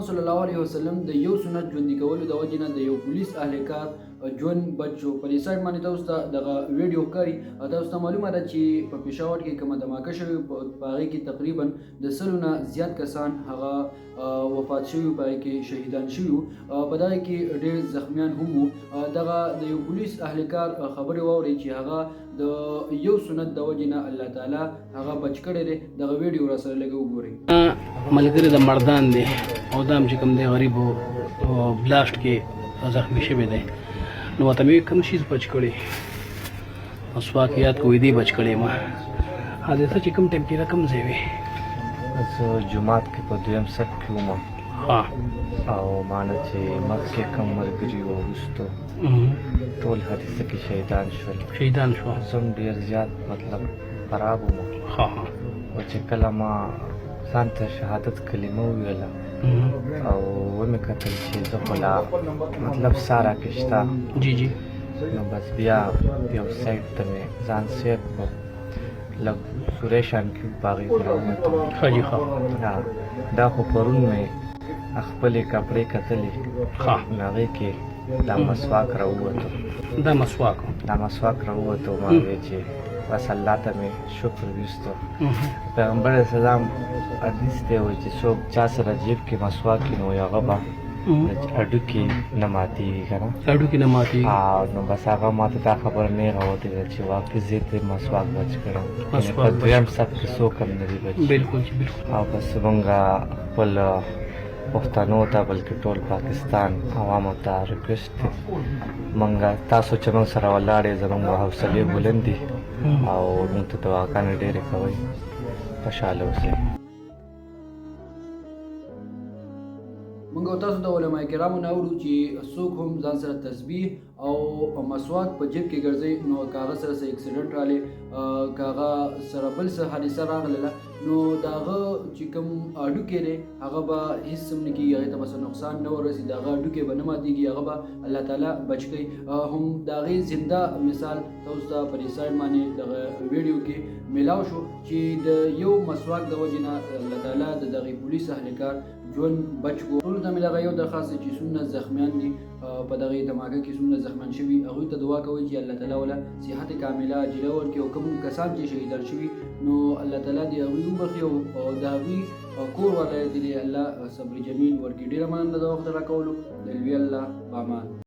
محمد صلی الله علیه وسلم د یو سنت ژوندي کولو د وجې نه د یو پولیس اهلکار ژوند بچ شو. په دې سایډ باندې تاسو ته دغه ویډیو ښکاري. تاسو ته معلومه ده چې په پېښور کې کومه دماکه شوې، په هغې کې تقریبا د 100 نه زیات کسان هغه وفات شوي، په هغې کې شهیدان شوي وو، په دغه کې ډېر زخمیان هم وو. دغه د یو پولیس اهلکار خبرې واورئ چې هغه د یو سنت د وجې نه الله تعالی هغه بچ کړی دی. دغه ویډیو را سره لږ وګورئ. ملګری د مردان دی او دا هم چې کوم دی غریب بلاسټ کې زخمی شوی دی، نو ورته مې کوم شي بچ کړی، مسواک یاد کوی دی بچ کړی ما. حادثه چې کوم ټایم کې کوم ځای وي؟ زه جومات کې په دویم صف کې وم او مانه چې مخکې کوم ملګري وو وروستو ټول حادثه کې شهیدان شول. زه هم ډېر زیات مطلب خراب وم، او چې کله ما ځان ته شهادت کلمه وویله او ومې کتل چې زه خو لا مطلب ساه راکې شته، نو بس بیا یو سایډ ته مې ځان سیټ کړو، لږ سوری شان کې په هغې کې راووتم. دا خو پرون مې خپلې کپړې کتلې، نو هغې کې دا مسواک راووتو. ما ویل چې بس الله ته مې شکر ویستو. پیغمبر اسلام حدیث دی وایي چې څوک چا سره جیب کې مسواک کړي نو هغه به هډوکي نه ماتېږي که نه، نو بس هغه ماته دا خبره نیغه ودرېده چې واقعي زه یې مسواک بچ کړم، په دویم صف کې څوک هم نه دي بچ. او بس مونږ خپل پښتنو ته بلکې ټول پاکستان عوامو ته ریکویسټ دی، مونږ تاسو چې مونږ سره ولاړ یې زمونږ حوصلې بلند دي او مونږ ته دعاګانې ډېرې کوئ، خوشحاله اوسئ. موږ او تاسو د علما کرامو نه اورو چې څوک هم ځان سره تسبیح او مسواک په جیب کې ګرځي، نو که هغه سره څه اکسیډنټ راغلی، که هغه سره بل څه حادثه راغله، نو د هغه چې کوم هډوکی دی هغه به هېڅ هم نه کېږي، هغې ته به څه نقصان نه ورسي، د هغه هډوکی به نه ماتېږي، هغه به الله تعالی بچ کوي. هم د هغې زنده مثال تاسو ته په دې سایډ باندې دغه ویډیو کې میلاو شو چې د یو مسواک د وجې نه الله تعالی د دغې پولیس اهلکار ژوند بچ کړو. ټولو ته مې دغه یو درخواست دی چې څومره زخمیان دي په دغې دماکه کې، څومره زخمیان شوي، هغوی ته دعا کوئ چې الله تعالی وله صحت کامله عاجله ورکړي، او کوم کسان چې شهیدان شوي نو الله تعالی دې هغوی وبخي او د هغوی کور والا دې الله صبر جمیل ورکړي. ډېره مننه د وخت راکولو. د لوی الله په امان.